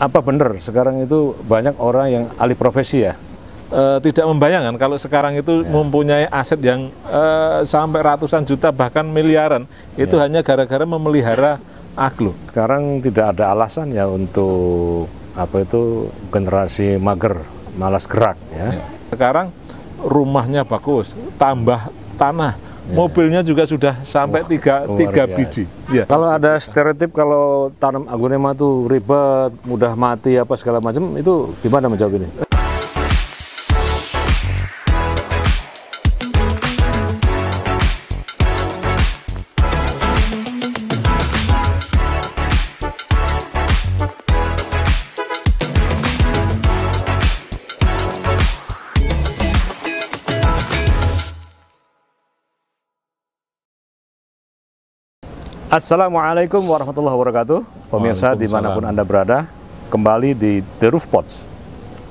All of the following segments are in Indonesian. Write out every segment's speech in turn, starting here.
Apa benar sekarang itu banyak orang yang alih profesi ya? Tidak membayangkan kalau sekarang itu mempunyai aset yang sampai ratusan juta bahkan miliaran itu hanya gara-gara memelihara aglo. Sekarang tidak ada alasan ya untuk generasi mager, malas gerak ya. Sekarang rumahnya bagus, tambah tanah, mobilnya juga sudah sampai tiga biji. Ya. Kalau ada stereotip kalau tanam aglonema itu ribet, mudah mati apa segala macam, itu gimana menjawab ini? Assalamualaikum warahmatullahi wabarakatuh. Pemirsa dimanapun Anda berada, kembali di The Roof Pods,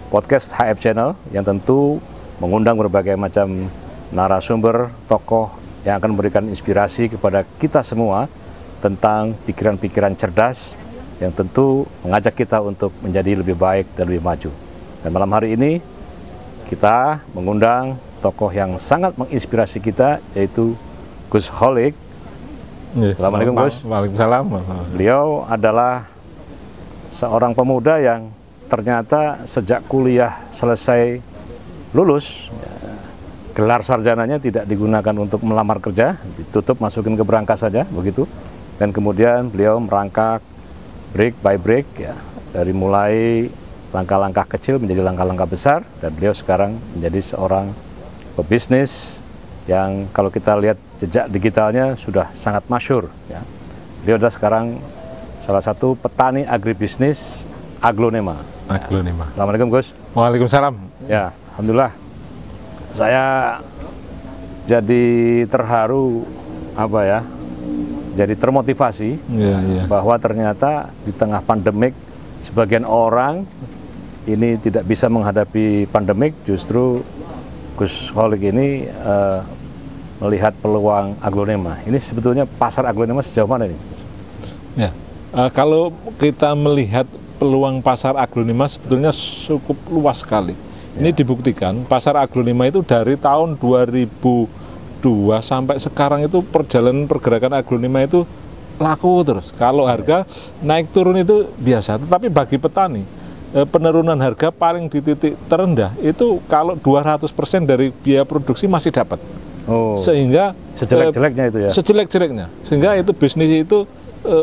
podcast HF Channel yang tentu mengundang berbagai macam narasumber, tokoh yang akan memberikan inspirasi kepada kita semua tentang pikiran-pikiran cerdas yang tentu mengajak kita untuk menjadi lebih baik dan lebih maju. Dan malam hari ini kita mengundang tokoh yang sangat menginspirasi kita, yaitu Gus Kholik. Assalamualaikum Gus. Waalaikumsalam. Beliau adalah seorang pemuda yang ternyata sejak kuliah selesai lulus, gelar sarjananya tidak digunakan untuk melamar kerja, ditutup masukin ke berangkas saja begitu. Dan kemudian beliau merangkak brick by brick ya, dari mulai langkah-langkah kecil menjadi langkah-langkah besar, dan beliau sekarang menjadi seorang pebisnis yang kalau kita lihat jejak digitalnya sudah sangat masyhur ya. Beliau adalah sekarang salah satu petani agribisnis aglonema. Assalamualaikum Gus. Waalaikumsalam. Ya, alhamdulillah. Saya jadi terharu jadi termotivasi bahwa ternyata di tengah pandemik sebagian orang ini tidak bisa menghadapi pandemik, justru Gus Kholik ini melihat peluang aglonema. Ini sebetulnya pasar aglonema sejauh mana ini? Ya, kalau kita melihat peluang pasar aglonema sebetulnya cukup luas sekali. Ini dibuktikan pasar aglonema itu dari tahun 2002 sampai sekarang itu perjalanan pergerakan aglonema itu laku terus. Kalau harga naik turun itu biasa, tetapi bagi petani penurunan harga paling di titik terendah itu kalau 200% dari biaya produksi masih dapat. Sehingga sejelek-jeleknya itu ya. Sejelek-jeleknya. Sehingga itu bisnis itu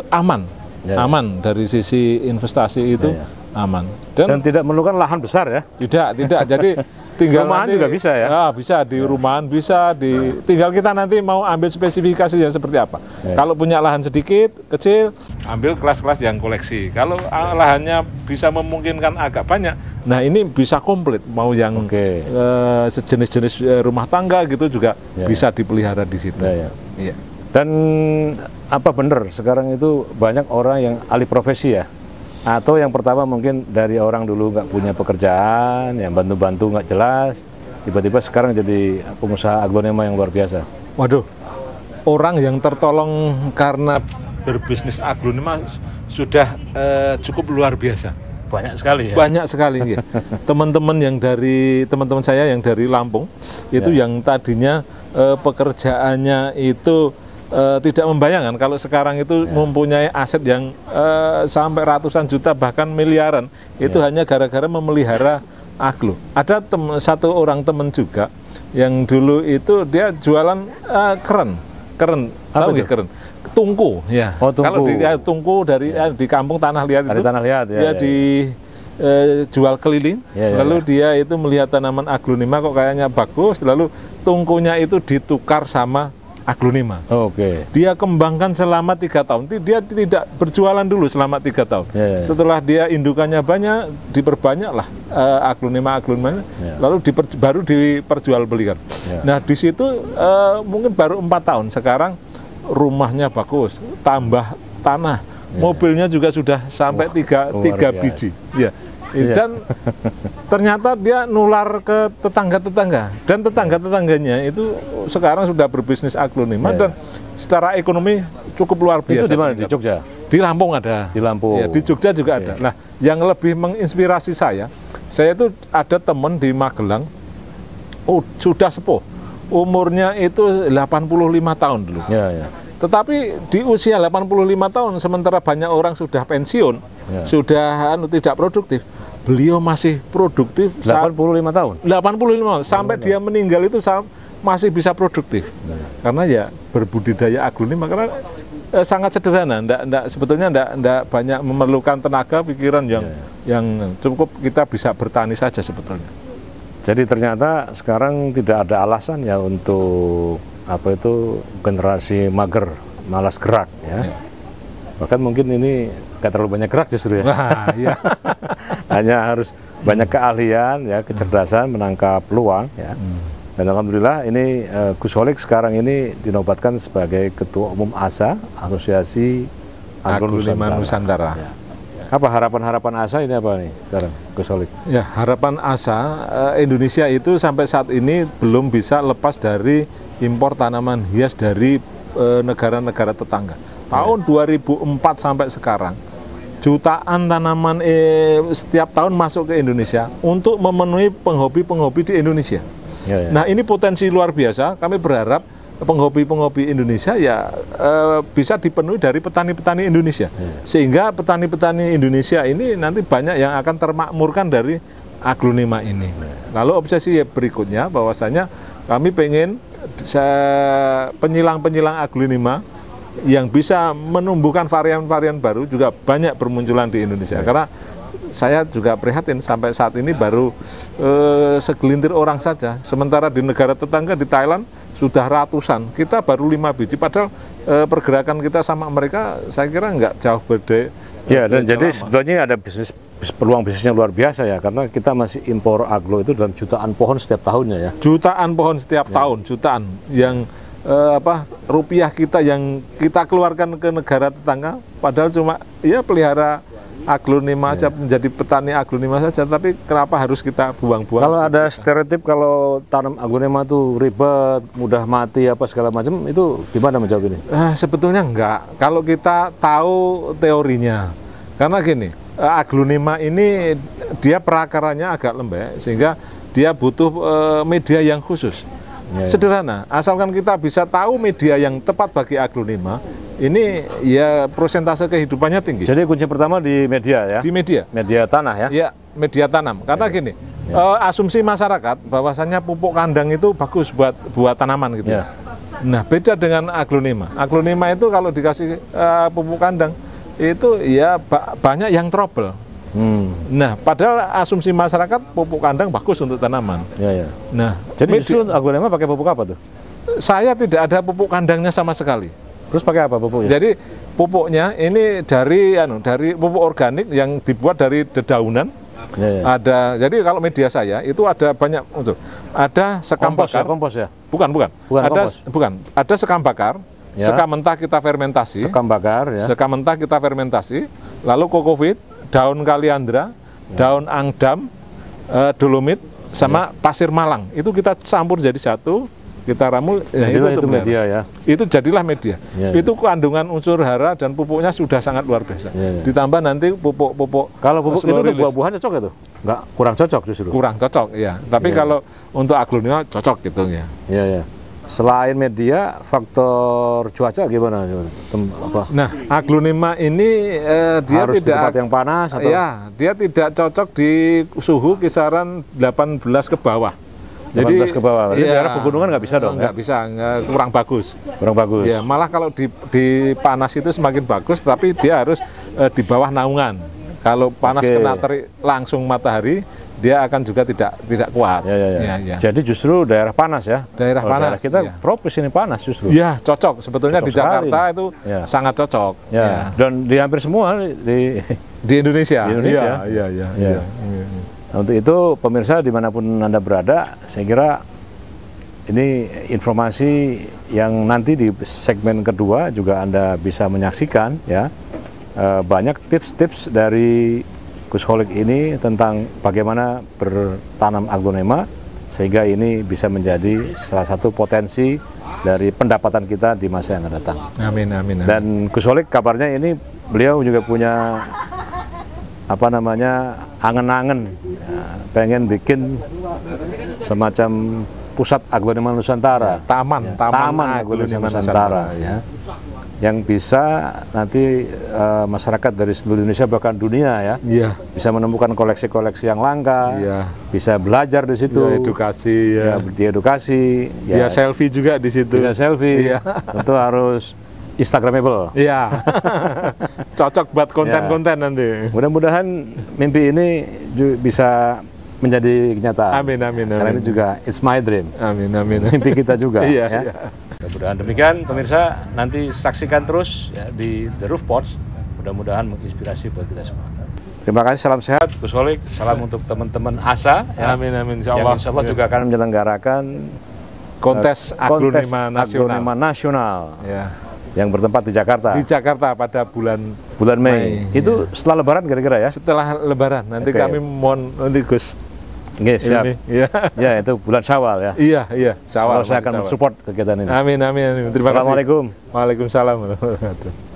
aman. Aman dari sisi investasi itu aman. Dan tidak memerlukan lahan besar ya. Tidak. Jadi tinggal rumahan juga bisa ya. Bisa di rumahan, bisa di tinggal kita nanti mau ambil spesifikasinya seperti apa. Kalau punya lahan sedikit, kecil, ambil kelas-kelas yang koleksi. Kalau lahannya bisa memungkinkan agak banyak, nah ini bisa komplit. Mau yang sejenis-jenis rumah tangga gitu juga bisa dipelihara di situ. Dan apa benar sekarang itu banyak orang yang alih profesi ya? Atau yang pertama mungkin dari orang dulu nggak punya pekerjaan, yang bantu-bantu nggak jelas, tiba-tiba sekarang jadi pengusaha aglonema yang luar biasa. Waduh, orang yang tertolong karena berbisnis aglonema sudah cukup luar biasa. Banyak sekali ya? Banyak sekali ya. Teman-teman saya yang dari Lampung, itu yang tadinya pekerjaannya itu tidak membayangkan kalau sekarang itu mempunyai aset yang sampai ratusan juta bahkan miliaran itu hanya gara-gara memelihara aglo. Ada satu orang teman juga yang dulu itu dia jualan keren, tahu nggak keren? Tungku ya. Tungku. Kalau tungku dari di kampung Tanah Liat itu Tanah Liat, dia jual keliling, lalu dia itu melihat tanaman aglonema kok kayaknya bagus, lalu tungkunya itu ditukar sama aglonema. Dia kembangkan selama 3 tahun. Dia tidak berjualan dulu selama 3 tahun. Setelah dia indukannya banyak, diperbanyaklah aglonema, lalu baru diperjualbelikan. Nah di situ mungkin baru 4 tahun. Sekarang rumahnya bagus, tambah tanah, mobilnya juga sudah sampai 3 biji. Dan ternyata dia nular ke tetangga-tetangga, dan tetangga-tetangganya itu sekarang sudah berbisnis aglonema dan secara ekonomi cukup luar biasa. Itu di mana? Di Jogja? Di Lampung ada. Di Lampung. Ya, di Jogja juga ada. Nah, yang lebih menginspirasi saya itu ada teman di Magelang, sudah sepuh, umurnya itu 85 tahun dulu. Ya. Tetapi di usia 85 tahun, sementara banyak orang sudah pensiun, sudah tidak produktif, beliau masih produktif. 85 tahun? 85 tahun, sampai dia meninggal itu masih bisa produktif. Karena ya berbudidaya aglonema, karena sangat sederhana, sebetulnya enggak banyak memerlukan tenaga, pikiran yang cukup, kita bisa bertani saja sebetulnya. Jadi ternyata sekarang tidak ada alasan ya untuk generasi mager, malas gerak ya. Bahkan mungkin ini nggak terlalu banyak gerak justru ya. Nah, iya. Hanya harus banyak keahlian ya, kecerdasan menangkap peluang ya. Dan alhamdulillah ini Gus Holik sekarang ini dinobatkan sebagai Ketua Umum ASA, Asosiasi Aglonema Nusantara. Ya. Apa harapan-harapan ASA ini apa nih sekarang Gus Holik? Ya, harapan ASA Indonesia itu sampai saat ini belum bisa lepas dari impor tanaman hias dari negara-negara tetangga. Tahun 2004 sampai sekarang jutaan tanaman setiap tahun masuk ke Indonesia untuk memenuhi penghobi-penghobi di Indonesia. Nah, ini potensi luar biasa. Kami berharap penghobi-penghobi Indonesia ya bisa dipenuhi dari petani-petani Indonesia, sehingga petani-petani Indonesia ini nanti banyak yang akan termakmurkan dari aglonema ini. Lalu obsesi berikutnya bahwasanya kami pengen penyilang-penyilang aglonema yang bisa menumbuhkan varian-varian baru juga banyak bermunculan di Indonesia. Karena saya juga prihatin sampai saat ini baru segelintir orang saja, sementara di negara tetangga di Thailand sudah ratusan, kita baru 5 biji, padahal pergerakan kita sama mereka saya kira nggak jauh beda. Ya, dan jadi sebetulnya ada peluang bisnisnya luar biasa ya, karena kita masih impor aglo itu dalam jutaan pohon setiap tahunnya ya. Jutaan pohon setiap tahun, jutaan yang rupiah kita yang kita keluarkan ke negara tetangga, padahal cuma ya pelihara aglonema aja, menjadi petani aglonema saja, tapi kenapa harus kita buang-buang? Kalau ada stereotip kalau tanam aglonema itu ribet, mudah mati apa segala macam, itu gimana menjawab ini? Sebetulnya enggak, kalau kita tahu teorinya. Karena gini, aglonema ini dia perakarannya agak lembek, sehingga dia butuh media yang khusus. Sederhana, asalkan kita bisa tahu media yang tepat bagi aglonema, ini ya persentase kehidupannya tinggi. Jadi kunci pertama di media ya? Di media. Media tanah ya? Ya, media tanam. Karena gini, asumsi masyarakat bahwasanya pupuk kandang itu bagus buat tanaman gitu. Nah, beda dengan aglonema. Aglonema itu kalau dikasih pupuk kandang itu ya banyak yang trouble. Nah, padahal asumsi masyarakat pupuk kandang bagus untuk tanaman. Nah, jadi justru aglonema pakai pupuk apa tuh? Saya tidak ada pupuk kandangnya sama sekali. Terus pakai apa pupuknya? Jadi pupuknya ini dari pupuk organik yang dibuat dari dedaunan. Ada, jadi kalau media saya itu ada banyak untuk ada sekam bakar. Kompos ya? Bukan. Ada sekam bakar. Sekam mentah kita fermentasi. Sekam bakar ya. Sekam mentah kita fermentasi. Lalu kokovit, daun kaliandra, daun angdam, dolomit sama pasir malang. Itu kita campur jadi satu. Kita ramu, itu media ya. Itu jadilah media. Itu kandungan unsur hara dan pupuknya sudah sangat luar biasa. Ditambah nanti pupuk. Kalau pupuk itu untuk buah-buahan cocok ya tuh? Nggak, kurang cocok justru. Kurang cocok, ya. Tapi kalau untuk aglonema cocok gitu ya. Iya. Selain media, faktor cuaca gimana? Nah, aglonema ini dia harus tidak di tempat yang panas atau? Ya, dia tidak cocok di suhu kisaran 18 ke bawah. Jadi ke bawah. Jadi daerah pegunungan nggak bisa dong? Nggak bisa, kurang bagus. Kurang bagus. Ya, malah kalau di panas itu semakin bagus, tapi dia harus di bawah naungan. Kalau panas kena terik langsung matahari, dia akan juga tidak kuat. Ya. Jadi justru daerah panas ya? Daerah panas. Daerah kita tropis ini panas justru. Ya, cocok. Sebetulnya cocok di Jakarta itu sangat cocok. Ya. Dan di hampir semua di Indonesia. Di Indonesia. Iya. Nah, untuk itu pemirsa dimanapun Anda berada, saya kira ini informasi yang nanti di segmen kedua juga Anda bisa menyaksikan ya. Banyak tips-tips dari Gus Holik ini tentang bagaimana bertanam aglonema sehingga ini bisa menjadi salah satu potensi dari pendapatan kita di masa yang akan datang. Amin, amin, amin. Dan Gus Solik kabarnya ini beliau juga punya angen-angen ya, pengen bikin semacam pusat aglonema Nusantara, taman aglonema Nusantara ya, yang bisa nanti masyarakat dari seluruh Indonesia bahkan dunia ya, bisa menemukan koleksi-koleksi yang langka, bisa belajar di situ, edukasi, diedukasi, ya selfie juga di situ, bisa selfie, tentu harus Instagramable, cocok buat konten-konten nanti. Mudah-mudahan mimpi ini bisa menjadi kenyataan. Amin, amin, amin. Karena ini juga it's my dream. Amin, amin. Mimpi kita juga. Iya. Mudah-mudahan demikian, pemirsa. Nanti saksikan terus ya, di The Roof Porch. Mudah-mudahan menginspirasi buat kita semua. Terima kasih, salam sehat, Gus Solik. Salam untuk teman-teman ASA. Ya, amin, amin. Insya Allah. Yang insya Allah juga akan menyelenggarakan kontes aglonema nasional. Ya. Yang bertempat di Jakarta. Di Jakarta pada bulan Mei. Itu setelah Lebaran kira-kira ya? Setelah Lebaran. Nanti kami mohon nanti Gus. Siap. Ya, itu bulan Syawal ya. Iya. Syawal saya akan support kegiatan ini. Amin. Terima kasih. Assalamualaikum. Waalaikumsalam warahmatullahi wabarakatuh.